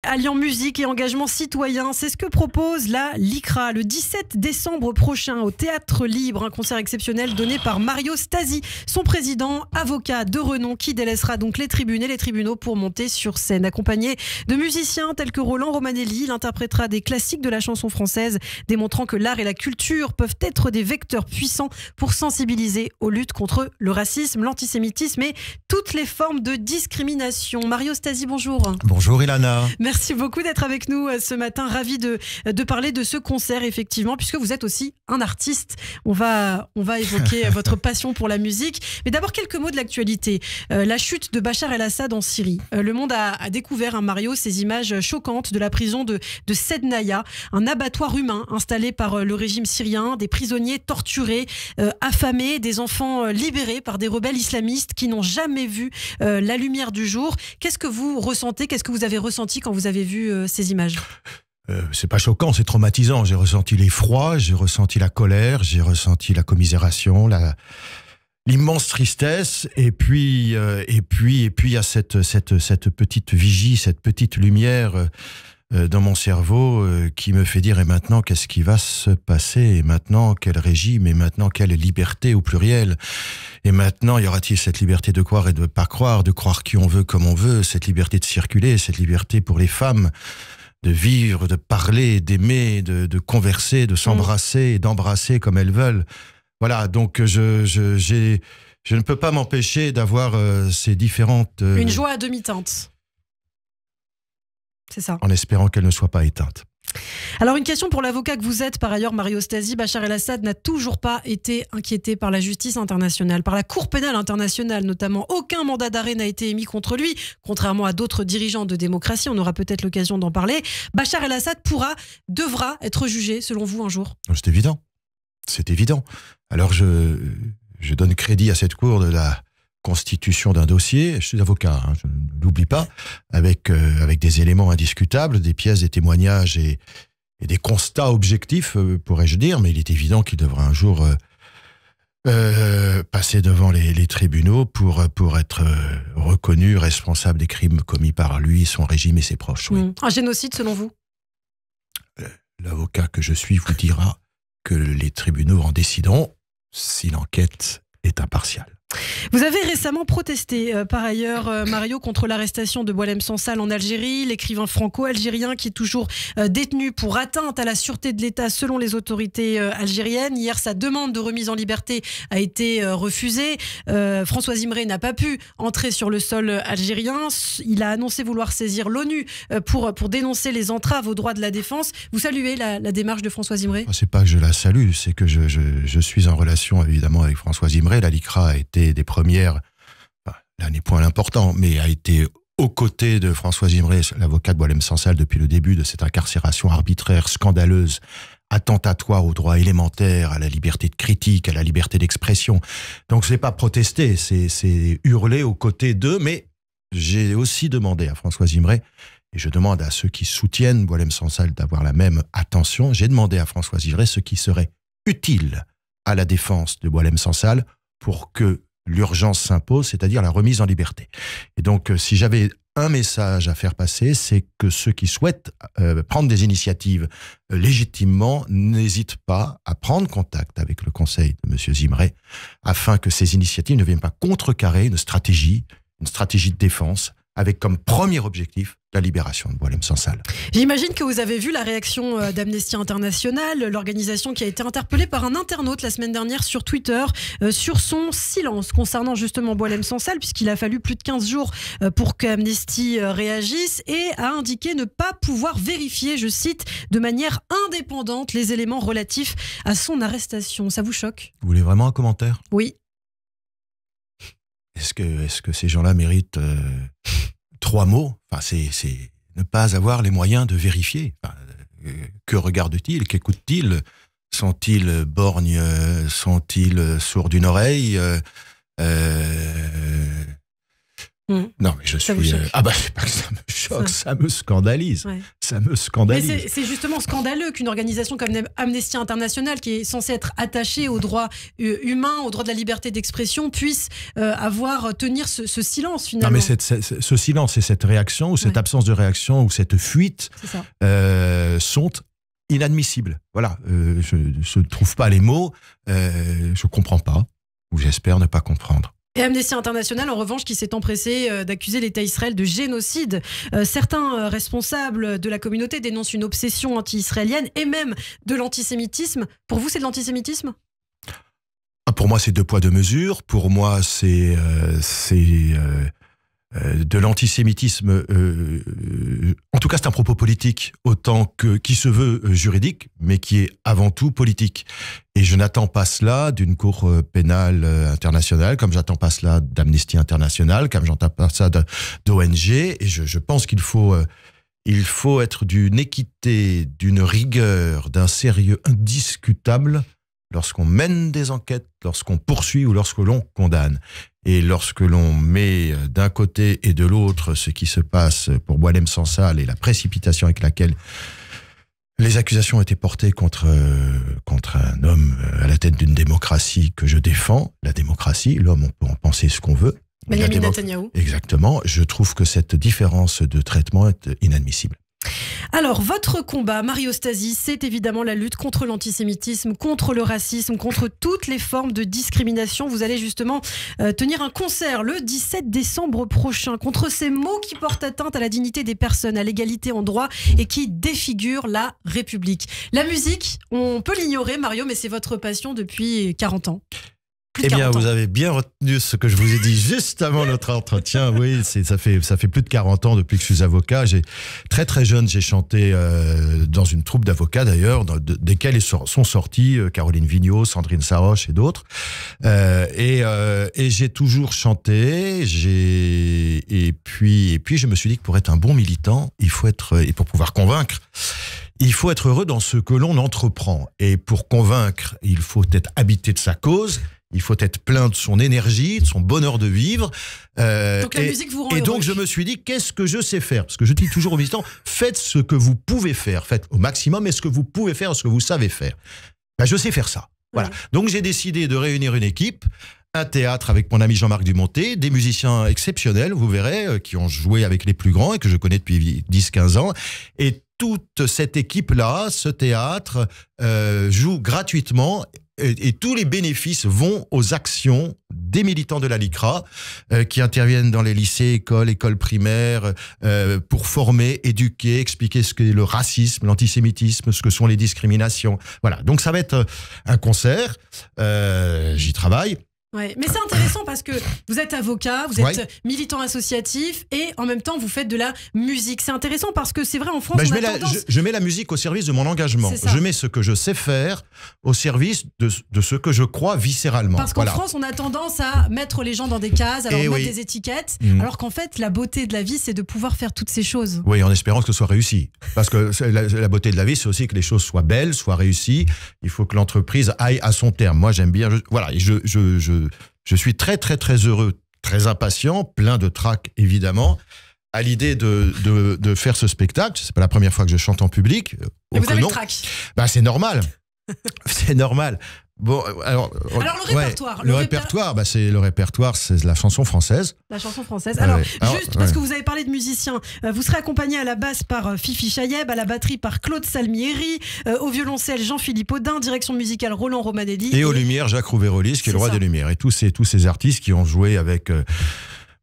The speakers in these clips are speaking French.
alliant musique et engagement citoyen. C'est ce que propose la LICRA le 17 décembre prochain au Théâtre Libre. Un concert exceptionnel donné par Mario Stasi, son président, avocat de renom, qui délaissera donc les tribunes et les tribunaux pour monter sur scène. Accompagné de musiciens tels que Roland Romanelli, il interprétera des classiques de la chanson française, démontrant que l'art et la culture peuvent être des vecteurs puissants pour sensibiliser aux luttes contre le racisme, l'antisémitisme et toutes les formes de discrimination. Mario Stasi, bonjour. Bonjour Ilana. Merci beaucoup d'être avec nous ce matin. Ravi de parler de ce concert, effectivement, puisque vous êtes aussi un artiste. On va évoquer votre passion pour la musique. Mais d'abord, quelques mots de l'actualité. La chute de Bachar el-Assad en Syrie. Le monde a découvert, Mario, ces images choquantes de la prison de Sednaya, un abattoir humain installé par le régime syrien, des prisonniers torturés, affamés, des enfants libérés par des rebelles islamistes qui n'ont jamais vu la lumière du jour. Qu'est-ce que vous ressentez? Qu'est-ce que vous avez ressenti quand vous avez vu ces images? C'est pas choquant, c'est traumatisant. J'ai ressenti l'effroi, j'ai ressenti la colère, j'ai ressenti la commisération, l'immense tristesse, et puis il y a cette petite vigie, cette petite lumière dans mon cerveau qui me fait dire: et maintenant, qu'est-ce qui va se passer? Et maintenant, quel régime? Et maintenant, quelle liberté au pluriel? Et maintenant, y aura-t-il cette liberté de croire et de ne pas croire, de croire qui on veut comme on veut, cette liberté de circuler, cette liberté pour les femmes de vivre, de parler, d'aimer, de converser, de s'embrasser et d'embrasser comme elles veulent? Voilà, donc je ne peux pas m'empêcher d'avoir ces différentes... Une joie à demi-teinte. C'est ça. En espérant qu'elle ne soit pas éteinte. Alors, une question pour l'avocat que vous êtes, par ailleurs, Mario Stasi. Bachar el-Assad n'a toujours pas été inquiété par la justice internationale, par la Cour pénale internationale notamment. Aucun mandat d'arrêt n'a été émis contre lui, contrairement à d'autres dirigeants de démocratie. On aura peut-être l'occasion d'en parler. Bachar el-Assad devra être jugé, selon vous, un jour? C'est évident. C'est évident. Alors, je donne crédit à cette Cour de la constitution d'un dossier. Je suis avocat, je ne l'oublie pas, avec des éléments indiscutables, des pièces, des témoignages et des constats objectifs, pourrais-je dire, mais il est évident qu'il devra un jour passer devant les tribunaux pour être reconnu responsable des crimes commis par lui, son régime et ses proches. Oui. Un génocide, selon vous? L'avocat que je suis vous dira que les tribunaux en décideront si l'enquête est impartiale. Vous avez récemment protesté, par ailleurs, Mario, contre l'arrestation de Boualem Sansal en Algérie, l'écrivain franco-algérien qui est toujours détenu pour atteinte à la sûreté de l'État selon les autorités algériennes. Hier, sa demande de remise en liberté a été refusée. François Imre n'a pas pu entrer sur le sol algérien. Il a annoncé vouloir saisir l'ONU pour dénoncer les entraves aux droits de la défense. Vous saluez la démarche de François Imre? C'est pas que je la salue, c'est que je suis en relation évidemment avec François Imre. La LICRA a été des premières, là n'est point l'important, mais a été aux côtés de François Imre, l'avocat de Boualem Sansal, depuis le début de cette incarcération arbitraire, scandaleuse, attentatoire aux droits élémentaires, à la liberté de critique, à la liberté d'expression. Donc c'est pas protester, c'est hurler aux côtés d'eux, mais j'ai aussi demandé à François Imre, et je demande à ceux qui soutiennent Boualem Sansal d'avoir la même attention, j'ai demandé à François Imre ce qui serait utile à la défense de Boualem Sansal pour que l'urgence s'impose, c'est-à-dire la remise en liberté. Et donc, si j'avais un message à faire passer, c'est que ceux qui souhaitent prendre des initiatives légitimement n'hésitent pas à prendre contact avec le conseil de M. Imre afin que ces initiatives ne viennent pas contrecarrer une stratégie de défense avec comme premier objectif la libération de Boualem Sansal. J'imagine que vous avez vu la réaction d'Amnesty International, l'organisation qui a été interpellée par un internaute la semaine dernière sur Twitter sur son silence concernant justement Boualem Sansal, puisqu'il a fallu plus de 15 jours pour qu'Amnesty réagisse, et a indiqué ne pas pouvoir vérifier, je cite, de manière indépendante les éléments relatifs à son arrestation. Ça vous choque? Vous voulez vraiment un commentaire? Oui. Est-ce que ces gens-là méritent 3 mots? Enfin, c'est ne pas avoir les moyens de vérifier. Enfin, que regardent-ils? Qu'écoutent-ils? Sont-ils borgnes? Sont-ils sourds d'une oreille? Non, mais je Ça vous suis. choque. C'est pas que ça me choque, ça me scandalise. Ouais. Ça me Mais scandalise. c'est justement scandaleux qu'une organisation comme Amnesty International, qui est censée être attachée aux droits humains, aux droits de la liberté d'expression, puisse tenir ce silence finalement. Non, mais ce silence et cette réaction, ou cette absence de réaction, ou cette fuite sont inadmissibles. Voilà, je ne trouve pas les mots, je ne comprends pas, ou j'espère ne pas comprendre. Et Amnesty International, en revanche, qui s'est empressé d'accuser l'État Israël de génocide. Certains responsables de la communauté dénoncent une obsession anti-israélienne et même de l'antisémitisme. Pour vous, c'est de l'antisémitisme ? Pour moi, c'est 2 poids 2 mesures. Pour moi, c'est de l'antisémitisme. En tout cas, c'est un propos politique autant qui se veut juridique, mais qui est avant tout politique. Et je n'attends pas cela d'une cour pénale internationale, comme j'attends pas cela d'Amnesty International, comme j'attends pas ça d'ONG. Et je pense qu'il faut être d'une équité, d'une rigueur, d'un sérieux indiscutable lorsqu'on mène des enquêtes, lorsqu'on poursuit ou lorsque l'on condamne. Et lorsque l'on met d'un côté et de l'autre ce qui se passe pour Boualem Sansal et la précipitation avec laquelle les accusations ont été portées contre un homme à la tête d'une démocratie que je défends, la démocratie, l'homme, on peut en penser ce qu'on veut. Benyamin Netanyahou. Exactement, je trouve que cette différence de traitement est inadmissible. Alors, votre combat, Mario Stasi, c'est évidemment la lutte contre l'antisémitisme, contre le racisme, contre toutes les formes de discrimination. Vous allez justement tenir un concert le 17 décembre prochain contre ces mots qui portent atteinte à la dignité des personnes, à l'égalité en droit et qui défigurent la République. La musique, on peut l'ignorer, Mario, mais c'est votre passion depuis 40 ans. Eh bien, vous avez bien retenu ce que je vous ai dit juste avant notre entretien. Oui, ça fait plus de 40 ans depuis que je suis avocat. Très très jeune, j'ai chanté dans une troupe d'avocats d'ailleurs, desquels sont sortis Caroline Vigneault, Sandrine Saroche et d'autres. Et j'ai toujours chanté. Et puis je me suis dit que pour être un bon militant, et pour pouvoir convaincre, il faut être heureux dans ce que l'on entreprend. Et pour convaincre, il faut être habité de sa cause. Il faut être plein de son énergie, de son bonheur de vivre. Donc la musique vous rend heureux. Donc je me suis dit, qu'est-ce que je sais faire ? Parce que je dis toujours aux militants, faites ce que vous pouvez faire. Faites au maximum, et ce que vous pouvez faire, ce que vous savez faire. Je sais faire ça. Voilà. Donc j'ai décidé de réunir une équipe, un théâtre avec mon ami Jean-Marc Dumonté, des musiciens exceptionnels, vous verrez, qui ont joué avec les plus grands et que je connais depuis 10-15 ans. Et toute cette équipe-là, ce théâtre, joue gratuitement. Et tous les bénéfices vont aux actions des militants de la LICRA qui interviennent dans les lycées, écoles primaires pour former, éduquer, expliquer ce qu'est le racisme, l'antisémitisme, ce que sont les discriminations. Voilà, donc ça va être un concert, j'y travaille. Ouais, mais c'est intéressant parce que vous êtes avocat, vous êtes militant associatif et en même temps vous faites de la musique. C'est intéressant parce que c'est vrai en France, je mets la musique au service de mon engagement. Je mets ce que je sais faire au service de ce que je crois viscéralement. Parce qu'en France, on a tendance à mettre les gens dans des cases, à leur mettre des étiquettes, alors qu'en fait, la beauté de la vie, c'est de pouvoir faire toutes ces choses. Oui, en espérant que ce soit réussi. Parce que la beauté de la vie, c'est aussi que les choses soient belles, soient réussies. Il faut que l'entreprise aille à son terme. Moi, j'aime bien... Voilà, et je suis très, très, très heureux, très impatient, plein de trac, évidemment, à l'idée de faire ce spectacle. C'est pas la première fois que je chante en public. Mais vous avez le trac. C'est normal. C'est normal. Bon, alors le répertoire. Le répertoire, c'est la chanson française. La chanson française. Alors, parce que vous avez parlé de musiciens, vous serez accompagné à la basse par Fifi Chayeb, à la batterie par Claude Salmieri, au violoncelle Jean-Philippe Audin, direction musicale Roland Romanelli. Et aux lumières, Jacques Rouvérolis, qui est le roi des lumières. Et tous ces artistes qui ont joué avec...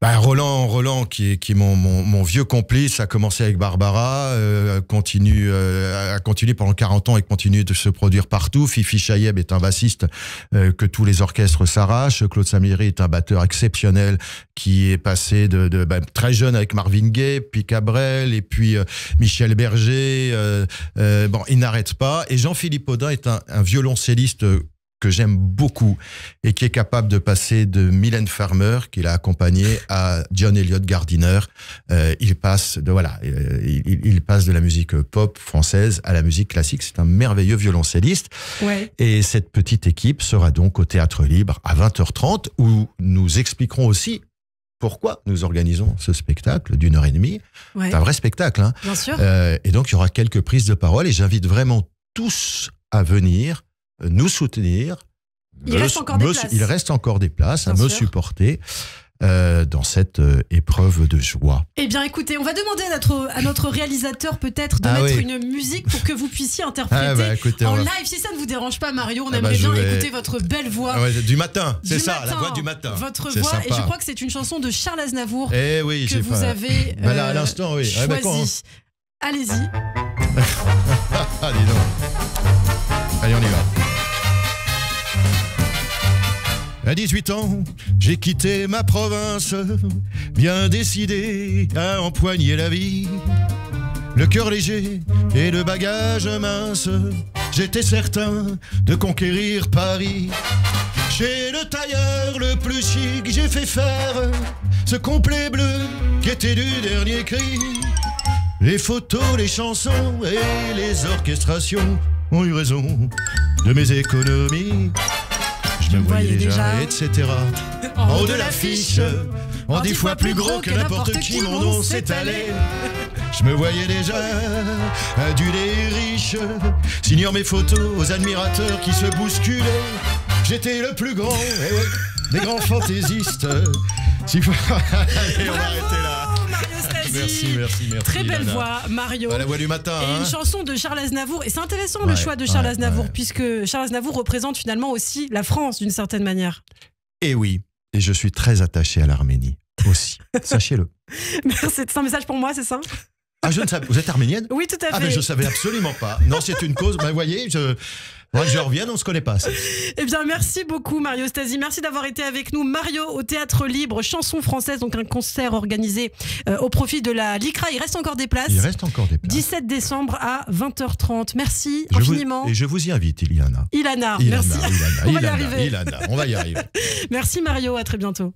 Roland qui est mon vieux complice, a commencé avec Barbara, a continué pendant 40 ans et continue de se produire partout. Fifi Chayeb est un bassiste que tous les orchestres s'arrachent. Claude Salmieri est un batteur exceptionnel qui est passé de très jeune avec Marvin Gaye, puis Cabrel et puis Michel Berger. Il n'arrête pas. Et Jean-Philippe Audin est un violoncelliste que j'aime beaucoup et qui est capable de passer de Mylène Farmer, qu'il a accompagné, à John Eliot Gardiner. Il passe de la musique pop française à la musique classique. C'est un merveilleux violoncelliste. Ouais. Et cette petite équipe sera donc au Théâtre Libre à 20h30 où nous expliquerons aussi pourquoi nous organisons ce spectacle d'1 heure et demie. Ouais. C'est un vrai spectacle. Hein. Bien sûr. Et donc, il y aura quelques prises de parole et j'invite vraiment tous à venir nous soutenir. Il reste encore des places. Il reste encore des places à Bien me sûr. supporter dans cette épreuve de joie. Eh bien, écoutez, on va demander à notre réalisateur peut-être de mettre une musique pour que vous puissiez interpréter écoutez, en live. Si ça ne vous dérange pas, Mario, on Ah aimerait bah, bien écouter votre belle voix. Du matin, c'est Du ça, matin, la voix du matin. Votre C'est voix, sympa. et je crois que c'est une chanson de Charles Aznavour Eh oui, que j'ai vous pas... avez Là, à l'instant, oui. choisi. Ah, bah, Allez-y. Ah, dis donc. Allez, on y va. À 18 ans, j'ai quitté ma province, bien décidé à empoigner la vie. Le cœur léger et le bagage mince, j'étais certain de conquérir Paris. Chez le tailleur le plus chic, j'ai fait faire ce complet bleu qui était du dernier cri. Les photos, les chansons et les orchestrations ont eu raison de mes économies. Je me voyais déjà, etc. En haut de l'affiche, en 10 fois plus gros que n'importe qui, mon nom s'étalait. Je me voyais déjà adulé et riche, signant mes photos aux admirateurs qui se bousculaient. J'étais le plus grand, des grands fantaisistes. Si vous... Allez, on va arrêter là. Mario Stasi. Merci. Très belle Lana. voix, Mario. La voix du matin. Et hein. une chanson de Charles Aznavour. Et c'est intéressant le choix de Charles Aznavour, ouais. puisque Charles Aznavour représente finalement aussi la France d'une certaine manière. Et oui, et je suis très attaché à l'Arménie aussi. Sachez-le. C'est un message pour moi, c'est ça? Ah, je ne savais. Vous êtes arménienne? Oui, tout à fait. Ah, mais je savais absolument pas. Non, c'est une cause. Vous voyez, faudra que je revienne, on se connaît pas. Eh bien, merci beaucoup, Mario Stasi. Merci d'avoir été avec nous. Mario au Théâtre Libre, chanson française, donc un concert organisé au profit de la LICRA. Il reste encore des places. Il reste encore des places. 17 décembre à 20h30. Merci Et infiniment. je vous y invite, Ilana. Ilana, merci. On va y arriver. Ilana, on va y arriver. Merci, Mario. À très bientôt.